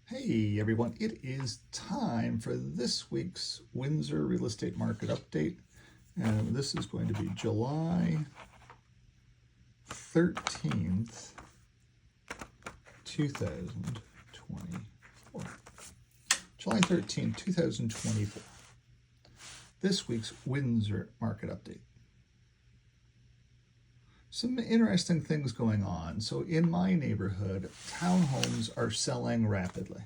Hey everyone, it is time for this week's Windsor real estate market update. And this is going to be July 13th, 2024. July 13th, 2024. This week's Windsor market update. Some interesting things going on. So in my neighborhood, townhomes are selling rapidly.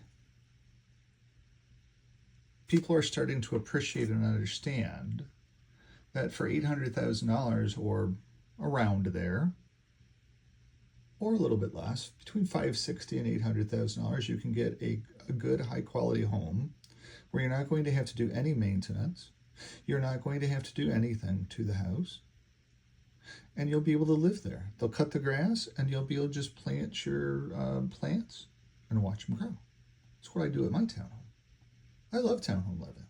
People are starting to appreciate and understand that for $800,000 or around there, or a little bit less, between $560,000 and $800,000, you can get a good high quality home where you're not going to have to do any maintenance. You're not going to have to do anything to the house. And you'll be able to live there. They'll cut the grass and you'll be able to just plant your plants and watch them grow. That's what I do at my townhome. I love townhome living.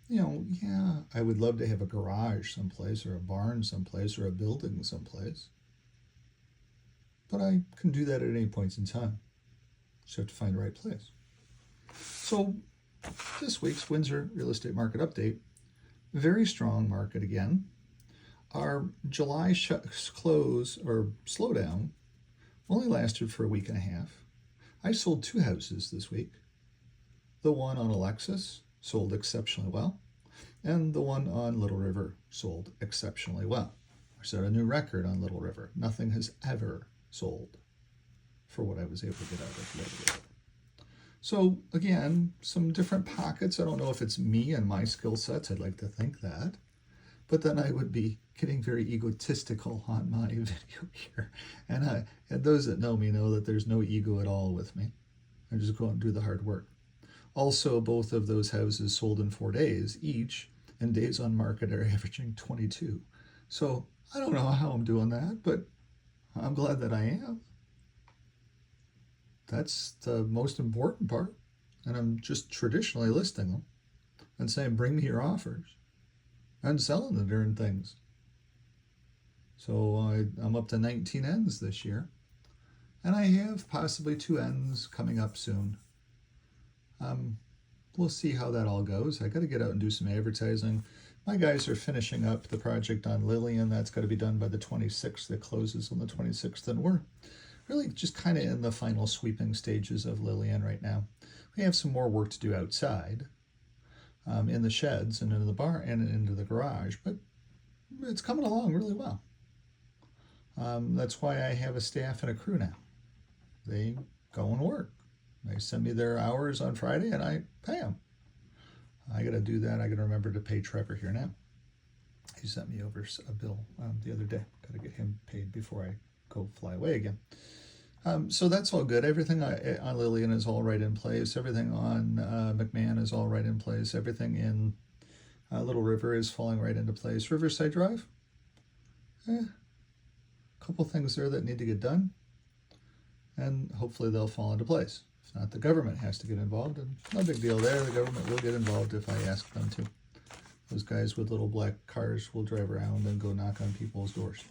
Yeah, I would love to have a garage someplace or a barn someplace or a building someplace. But I can do that at any point in time. Just have to find the right place. So this week's Windsor real estate market update, very strong market again. Our July close or slowdown only lasted for a week and a half. I sold 2 houses this week. The one on Alexis sold exceptionally well, and the one on Little River sold exceptionally well. I set a new record on Little River. Nothing has ever sold for what I was able to get out of Little River. So again, some different pockets. I don't know if it's me and my skill sets. I'd like to think that. But then I would be getting very egotistical on my video here. And those that know me know that there's no ego at all with me. I just go out and do the hard work. Also, both of those houses sold in 4 days each, and days on market are averaging 22. So I don't know how I'm doing that, but I'm glad that I am. That's the most important part. And I'm just traditionally listing them and saying, bring me your offers, and selling the darn things. So I'm up to 19 ends this year, and I have possibly 2 ends coming up soon. We'll see how that all goes. I got to get out and do some advertising. My guys are finishing up the project on Lillian. That's got to be done by the 26th. It closes on the 26th, and we're really just kind of in the final sweeping stages of Lillian right now. We have some more work to do outside, in the sheds and into the barn and into the garage, but it's coming along really well. That's why I have a staff and a crew now. They go and work. They send me their hours on Friday and I pay them. I got to do that. I got to remember to pay Trevor here now. He sent me over a bill the other day. Got to get him paid before I go fly away again. So that's all good. Everything on Lillian is all right in place. Everything on McMahon is all right in place. Everything in Little River is falling right into place. Riverside Drive, a couple things there that need to get done, and hopefully they'll fall into place. If not, the government has to get involved, and no big deal there. The government will get involved if I ask them to. Those guys with little black cars will drive around and go knock on people's doors.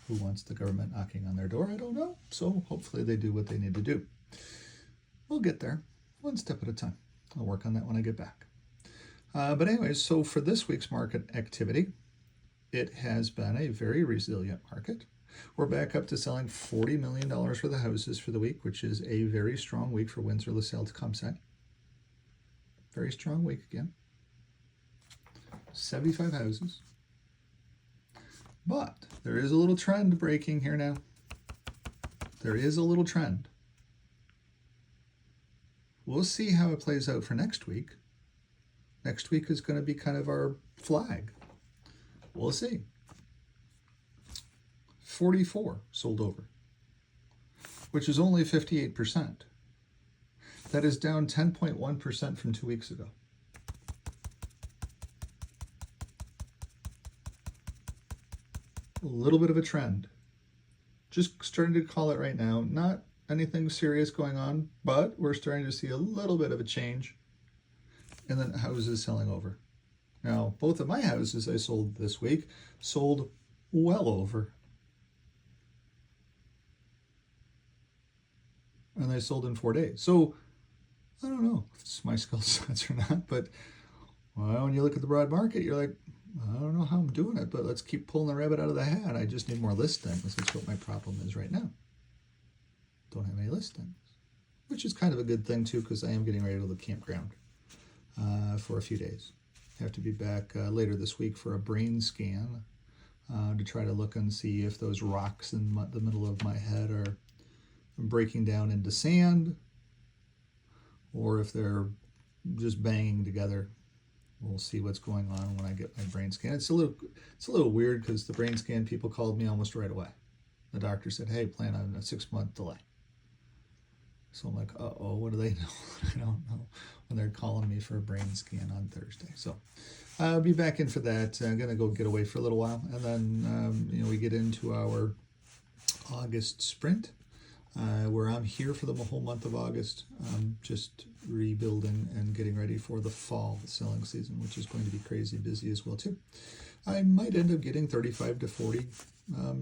Who wants the government knocking on their door? I don't know. So hopefully they do what they need to do. We'll get there, one step at a time. I'll work on that when I get back. But anyways, so for this week's market activity, it has been a very resilient market. We're back up to selling $40 million worth of houses for the week, which is a very strong week for Windsor, LaSalle, Tecumseh. Very strong week again. 75 houses. But there is a little trend breaking here now. There is a little trend. We'll see how it plays out for next week. Next week is going to be kind of our flag. We'll see. 44 sold over, which is only 58%. That is down 10.1% from 2 weeks ago. A little bit of a trend. Just starting to call it right now. Not anything serious going on, but we're starting to see a little bit of a change in the houses selling over. Now, both of my houses I sold this week sold well over. and they sold in 4 days. So I don't know if it's my skill sets or not, but well, when you look at the broad market, you're like, I don't know how I'm doing it, but let's keep pulling the rabbit out of the hat. I just need more listings. That's what my problem is right now. Don't have any listings, which is kind of a good thing too, because I am getting ready to go to the campground for a few days. I have to be back later this week for a brain scan to try to look and see if those rocks in the middle of my head are breaking down into sand or if they're just banging together. We'll see what's going on when I get my brain scan. It's a little weird because the brain scan people called me almost right away. The doctor said, hey, plan on a 6-month delay. So I'm like, uh-oh, what do they know? I don't know when they're calling me for a brain scan on Thursday. So I'll be back in for that. I'm going to go get away for a little while. And then, we get into our August sprint, where I'm here for the whole month of August, just rebuilding and getting ready for the fall selling season, which is going to be crazy busy as well too. I might end up getting 35 to 40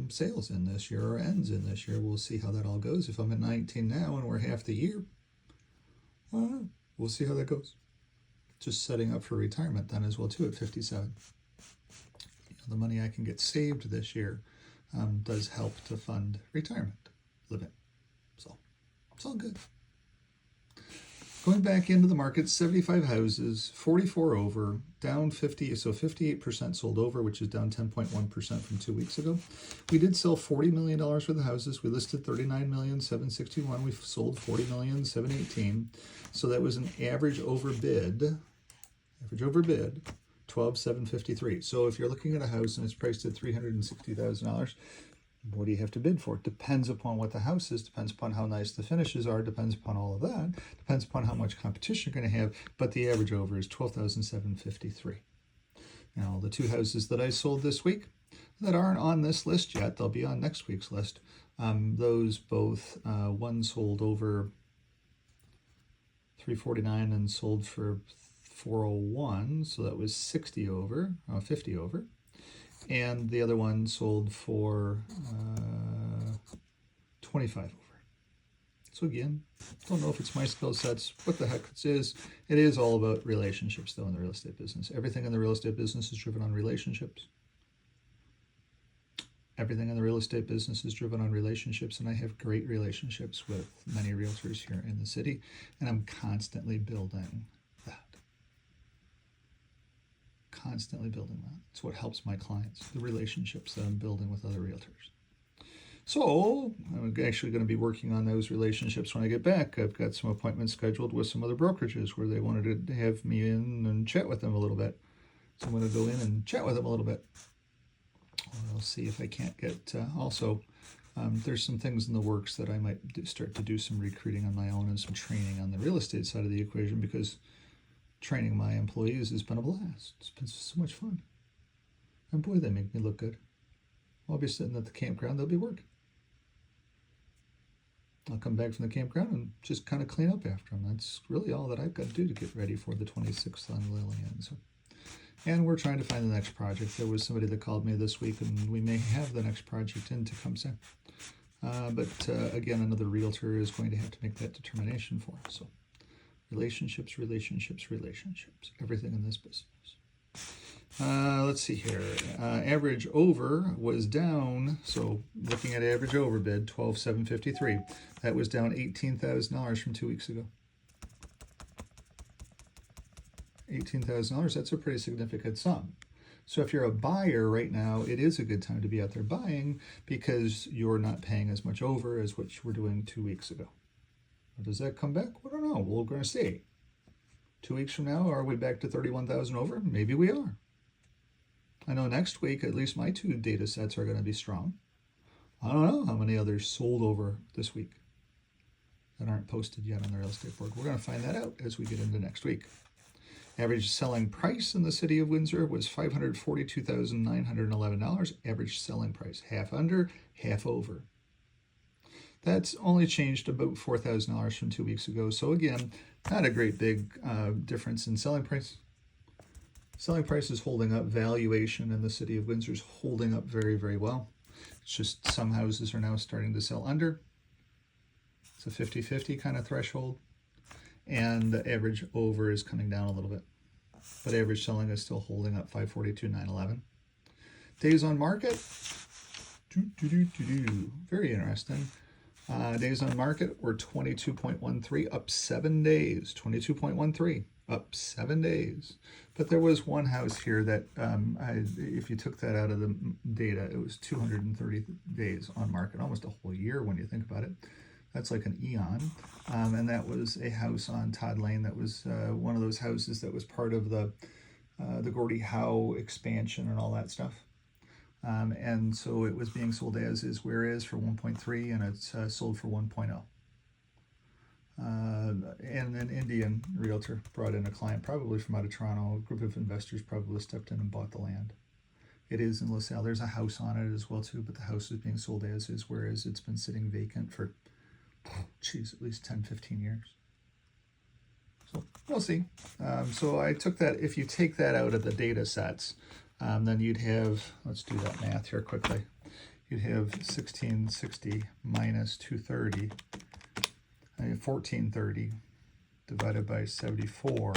sales in this year, or ends in this year. We'll see how that all goes. If I'm at 19 now and we're half the year, we'll see how that goes. Just setting up for retirement then as well too at 57. The money I can get saved this year does help to fund retirement living. So it's all good. Going back into the market, 75 houses, 44 over, down 50, so 58% sold over, which is down 10.1% from 2 weeks ago. We did sell $40 million worth of houses. We listed $39,761,000. We sold $40,718,000. So that was an average over bid, $12,753. So if you're looking at a house and it's priced at $360,000, what do you have to bid for? It depends upon what the house is, depends upon how nice the finishes are, depends upon all of that, depends upon how much competition you're going to have, but the average over is $12,753. Now, the 2 houses that I sold this week that aren't on this list yet, they'll be on next week's list. Those both, one sold over $349 and sold for $401, so that was 50 over. And the other one sold for 25 over. So again, don't know if it's my skill sets, what the heck it is. It is all about relationships, though, in the real estate business. Everything in the real estate business is driven on relationships. Everything in the real estate business is driven on relationships, and I have great relationships with many realtors here in the city, and I'm constantly building that. It's what helps my clients, the relationships that I'm building with other realtors. So I'm actually going to be working on those relationships when I get back. I've got some appointments scheduled with some other brokerages where they wanted to have me in and chat with them a little bit. So I'm going to go in and chat with them a little bit. I'll see if I can't get there's some things in the works that I might start to do some recruiting on my own and some training on the real estate side of the equation, because training my employees has been a blast. It's been so much fun. And boy, they make me look good. I'll be sitting at the campground, they'll be working. I'll come back from the campground and just kind of clean up after them. That's really all that I've got to do to get ready for the 26th on Lillian. And we're trying to find the next project. There was somebody that called me this week, and we may have the next project in to come soon. But again, another realtor is going to have to make that determination for us. So relationships, everything in this business. Let's see here. Average over was down. So looking at average over bid, $12,753. That was down $18,000 from 2 weeks ago. $18,000, that's a pretty significant sum. So if you're a buyer right now, it is a good time to be out there buying, because you're not paying as much over as what you were doing 2 weeks ago. Does that come back? I don't know. We're going to see. 2 weeks from now, are we back to 31,000 over? Maybe we are. I know next week, at least my 2 data sets are going to be strong. I don't know how many others sold over this week that aren't posted yet on the real estate board. We're going to find that out as we get into next week. Average selling price in the city of Windsor was $542,911. Average selling price, half under, half over. That's only changed about $4,000 from 2 weeks ago. So again, not a great big difference in selling price. Selling price is holding up. Valuation in the city of Windsor is holding up very, very well. It's just some houses are now starting to sell under. It's a 50-50 kind of threshold. And the average over is coming down a little bit. But average selling is still holding up 542,911. Days on market. Very interesting. Days on market were 22.13, up 7 days. 22.13, up 7 days. But there was one house here that, if you took that out of the data, it was 230 days on market, almost a whole year when you think about it. That's like an eon. And that was a house on Todd Lane that was one of those houses that was part of the Gordie Howe expansion and all that stuff. And so it was being sold as is, where is for 1.3, and it's sold for 1.0. And an Indian realtor brought in a client, probably from out of Toronto. A group of investors probably stepped in and bought the land. It is in LaSalle. There's a house on it as well too, but the house is being sold as is, whereas it's been sitting vacant for, at least 10, 15 years. So we'll see. So I took that, if you take that out of the data sets, then you'd have, let's do that math here quickly. You'd have 1660 minus 230, 1430 divided by 74.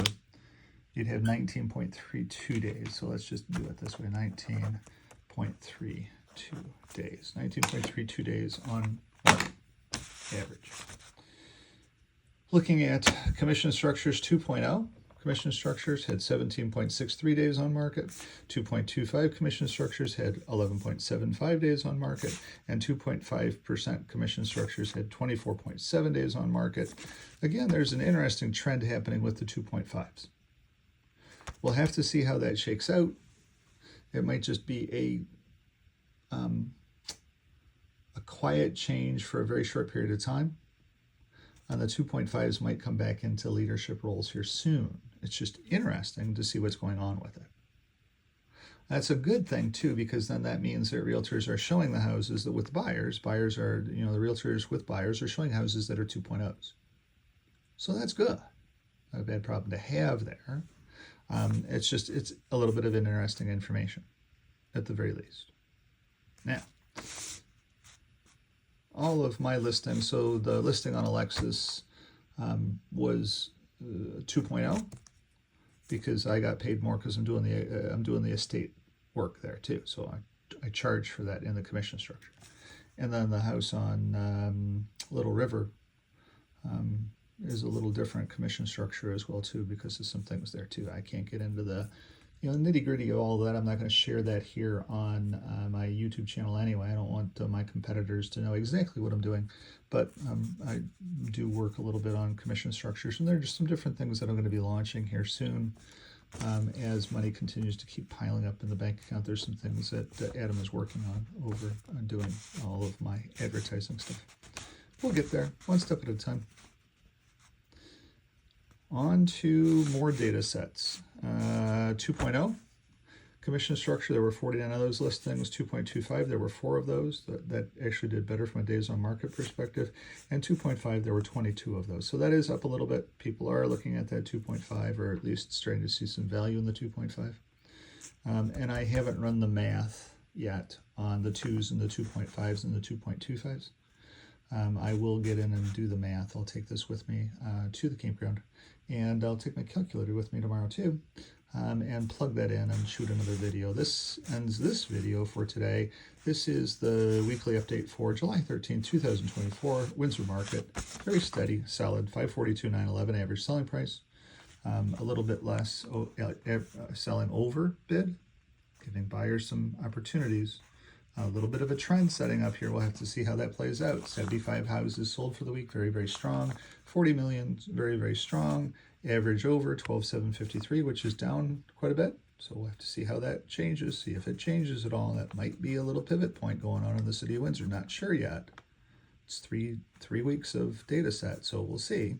You'd have 19.32 days. So let's just do it this way, 19.32 days. 19.32 days on market average. Looking at commission structures 2.0, commission structures had 17.63 days on market, 2.25 commission structures had 11.75 days on market, and 2.5% commission structures had 24.7 days on market. Again, there's an interesting trend happening with the 2.5s. We'll have to see how that shakes out. It might just be a quiet change for a very short period of time. And the 2.5s might come back into leadership roles here soon. It's just interesting to see what's going on with it. That's a good thing too, because then that means that realtors are showing the houses that with buyers are, the realtors with buyers are showing houses that are 2.0s. So that's good. Not a bad problem to have there. It's a little bit of interesting information at the very least. Now, all of my listings, so the listing on Alexis was 2.0 because I got paid more because I'm doing the estate work there too. So I charge for that in the commission structure. And then the house on Little River is a little different commission structure as well too, because of some things there too. I can't get into the nitty gritty of all of that. I'm not going to share that here on my YouTube channel anyway. I don't want my competitors to know exactly what I'm doing, but I do work a little bit on commission structures, and there are just some different things that I'm going to be launching here soon. As money continues to keep piling up in the bank account, there's some things that Adam is working on doing all of my advertising stuff. We'll get there one step at a time. On to more data sets. 2.0, commission structure, there were 49 of those listings. 2.25, there were 4 of those. That actually did better from a days on market perspective. And 2.5, there were 22 of those. So that is up a little bit. People are looking at that 2.5, or at least starting to see some value in the 2.5. And I haven't run the math yet on the 2s and the 2.5s and the 2.25s. I will get in and do the math. I'll take this with me to the campground, and I'll take my calculator with me tomorrow too, and plug that in and shoot another video. This ends this video for today. This is the weekly update for July 13, 2024, Windsor market. Very steady, solid, 542,911 average selling price. A little bit less selling over bid, giving buyers some opportunities. A little bit of a trend setting up here. We'll have to see how that plays out. 75 houses sold for the week, very, very strong. 40 million, very, very strong. Average over 12,753, which is down quite a bit. So we'll have to see how that changes, see if it changes at all. That might be a little pivot point going on in the city of Windsor. Not sure yet. It's three weeks of data set, so we'll see.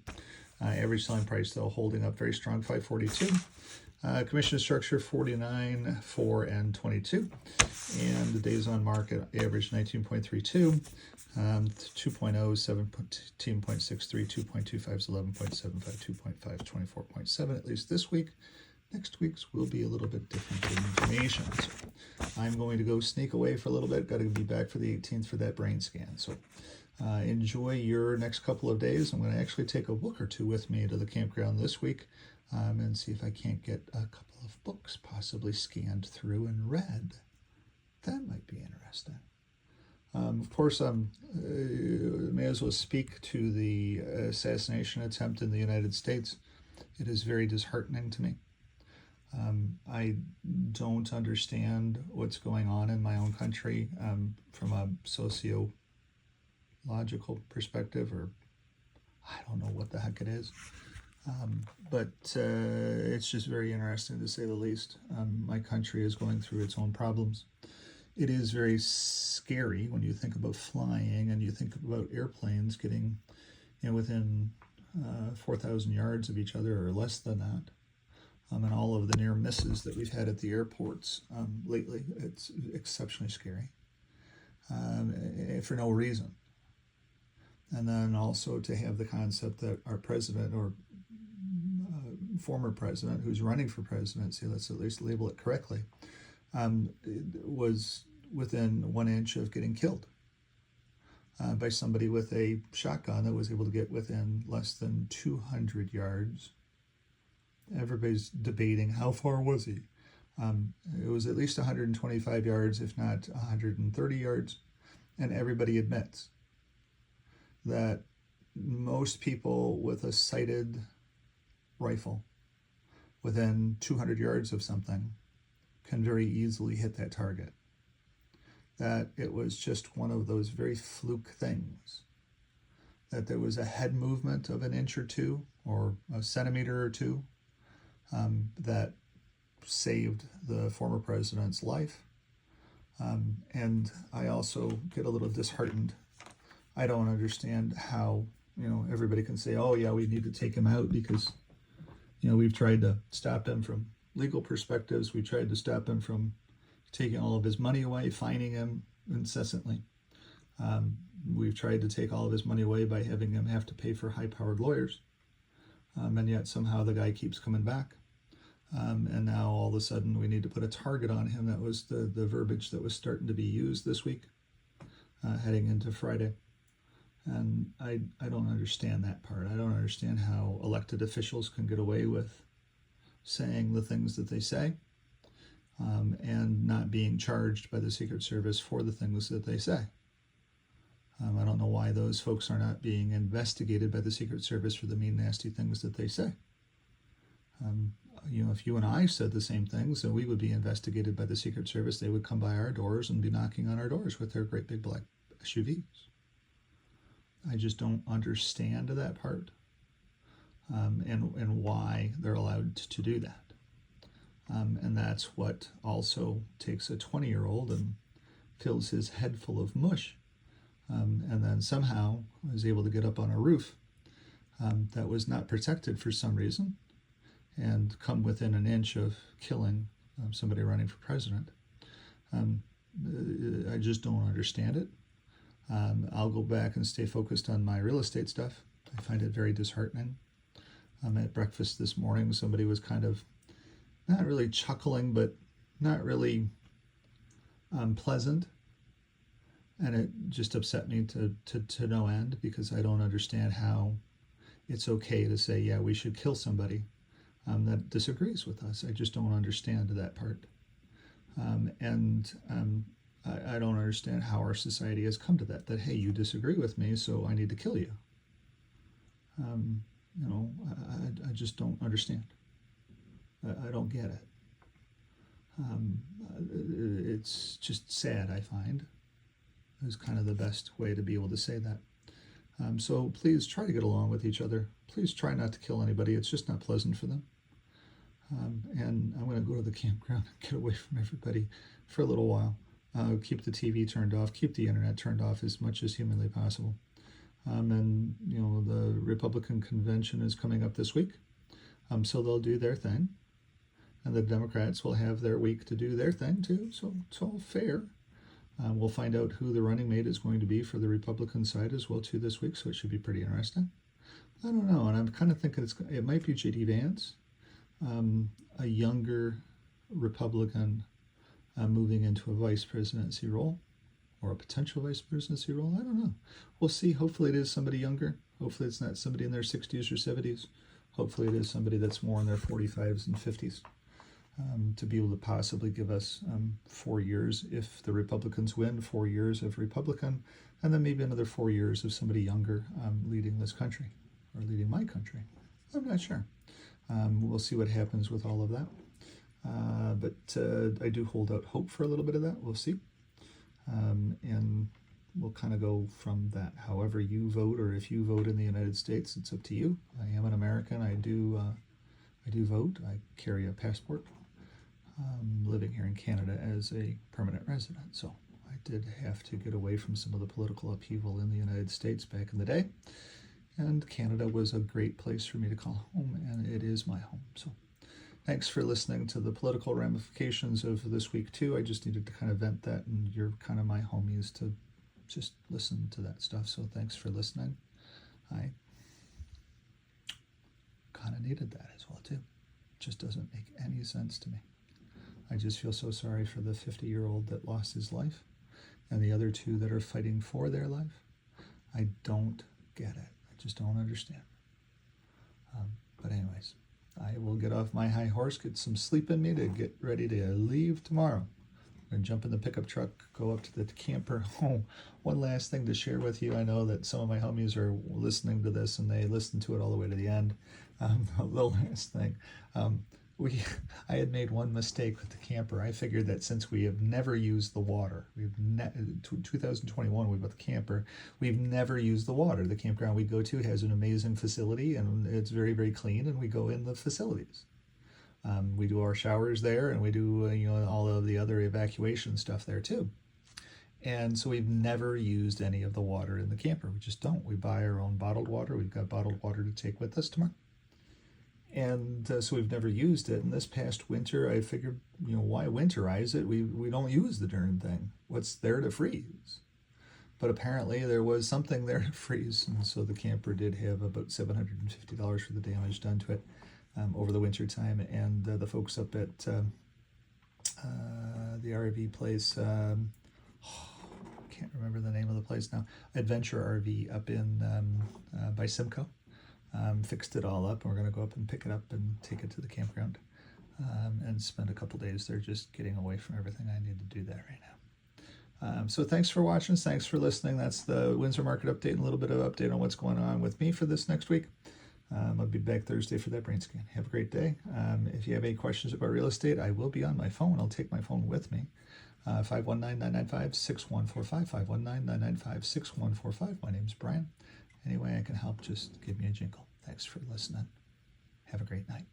Average selling price, though, holding up very strong, 542. Commission structure 49, 4, and 22. And the days on market average 19.32. 2.0, 17.63, 2.25 is 11.75, 2.5, 24.7, at least this week. Next week's will be a little bit different information. So I'm going to go sneak away for a little bit. Got to be back for the 18th for that brain scan. So Enjoy your next couple of days. I'm going to actually take a book or two with me to the campground this week, and see if I can't get a couple of books possibly scanned through and read. That might be interesting. Of course, I may as well speak to the assassination attempt in the United States. It is very disheartening to me. I don't understand what's going on in my own country from a sociological perspective, or I don't know what the heck it is. But it's just very interesting to say the least. My country is going through its own problems. It is very scary when you think about flying and you think about airplanes getting within 4,000 yards of each other or less than that. And all of the near misses that we've had at the airports lately. It's exceptionally scary for no reason. And then also to have the concept that our president, or former president who's running for presidency, let's at least label it correctly, was within 1 inch of getting killed by somebody with a shotgun that was able to get within less than 200 yards. Everybody's debating how far was he. It was at least 125 yards, if not 130 yards. And everybody admits that most people with a sighted rifle within 200 yards of something can very easily hit that target. That it was just one of those very fluke things. That there was a head movement of 1 inch or 2, or a centimeter or 2, that saved the former president's life. And I also get a little disheartened. I don't understand how, everybody can say, oh yeah, we need to take him out because, we've tried to stop him from legal perspectives. We tried to stop him from taking all of his money away, fining him incessantly. We've tried to take all of his money away by having him have to pay for high-powered lawyers. And yet somehow the guy keeps coming back. And now all of a sudden we need to put a target on him. That was the verbiage that was starting to be used this week, heading into Friday. And I don't understand that part. I don't understand how elected officials can get away with saying the things that they say, and not being charged by the Secret Service for the things that they say. I don't know why those folks are not being investigated by the Secret Service for the mean, nasty things that they say. If you and I said the same things, then we would be investigated by the Secret Service. They would come by our doors and be knocking on our doors with their great big black SUVs. I just don't understand that part, and why they're allowed to do that. And that's what also takes a 20-year-old and fills his head full of mush, and then somehow is able to get up on a roof that was not protected for some reason and come within 1 inch of killing somebody running for president. I just don't understand it. I'll go back and stay focused on my real estate stuff. I find it very disheartening. At breakfast this morning, somebody was kind of not really chuckling, but not really pleasant. And it just upset me to no end, because I don't understand how it's okay to say, yeah, we should kill somebody that disagrees with us. I just don't understand that part. I don't understand how our society has come to that, hey, you disagree with me, so I need to kill you. I just don't understand. I don't get it. It's just sad, I find, is kind of the best way to be able to say that. So please try to get along with each other. Please try not to kill anybody. It's just not pleasant for them. And I'm going to go to the campground and get away from everybody for a little while. Keep the TV turned off, keep the internet turned off as much as humanly possible. And the Republican convention is coming up this week, so they'll do their thing, and the Democrats will have their week to do their thing too. So it's all fair. We'll find out who the running mate is going to be for the Republican side as well too this week, so it should be pretty interesting. I don't know, and I'm kind of thinking it might be J.D. Vance, a younger Republican moving into a vice presidency role. or a potential vice presidency role. I don't know. We'll see. Hopefully it is somebody younger. Hopefully it's not somebody in their 60s or 70s. Hopefully it is somebody that's more in their 45s and 50s, to be able to possibly give us 4 years if the Republicans win, 4 years of Republican, and then maybe another 4 years of somebody younger leading this country or leading my country. I'm not sure. We'll see what happens with all of that. But I do hold out hope for a little bit of that. We'll see. And we'll kind of go from that. However you vote, or if you vote in the United States, it's up to you. I am an American. I do vote. I carry a passport. Living here in Canada as a permanent resident. So I did have to get away from some of the political upheaval in the United States back in the day. And Canada was a great place for me to call home, and it is my home. So thanks for listening to the political ramifications of this week too. I just needed to kind of vent that, and you're kind of my homies to just listen to that stuff. So thanks for listening. I kind of needed that as well too. It just doesn't make any sense to me. I just feel so sorry for the 50-year-old that lost his life and the other 2 that are fighting for their life. I don't get it. I just don't understand. But anyways, I will get off my high horse, get some sleep in me to get ready to leave tomorrow. I'm going to jump in the pickup truck, go up to the camper. Oh, one last thing to share with you. I know that some of my homies are listening to this and they listen to it all the way to the end. The last thing. I had made one mistake with the camper. I figured that since we have never used the water, 2021 we bought the camper, we've never used the water. The campground we go to has an amazing facility and it's very, very clean, and we go in the facilities. We do our showers there, and we do all of the other evacuation stuff there too. And so we've never used any of the water in the camper. We just don't. We buy our own bottled water. We've got bottled water to take with us tomorrow. And so we've never used it. And this past winter, I figured, why winterize it? We don't use the darn thing. What's there to freeze? But apparently there was something there to freeze. And so the camper did have about $750 for the damage done to it over the winter time. And the folks up at the RV place, can't remember the name of the place now, Adventure RV up in by Simcoe. Fixed it all up, and we're going to go up and pick it up and take it to the campground and spend a couple days there just getting away from everything. I need to do that right now. So thanks for watching. Thanks for listening. That's the Windsor Market update and a little bit of update on what's going on with me for this next week. I'll be back Thursday for that brain scan. Have a great day. If you have any questions about real estate, I will be on my phone. I'll take my phone with me. 519-995-6145, 519-995-6145. My name's Brian. Any way I can help, just give me a jingle. Thanks for listening. Have a great night.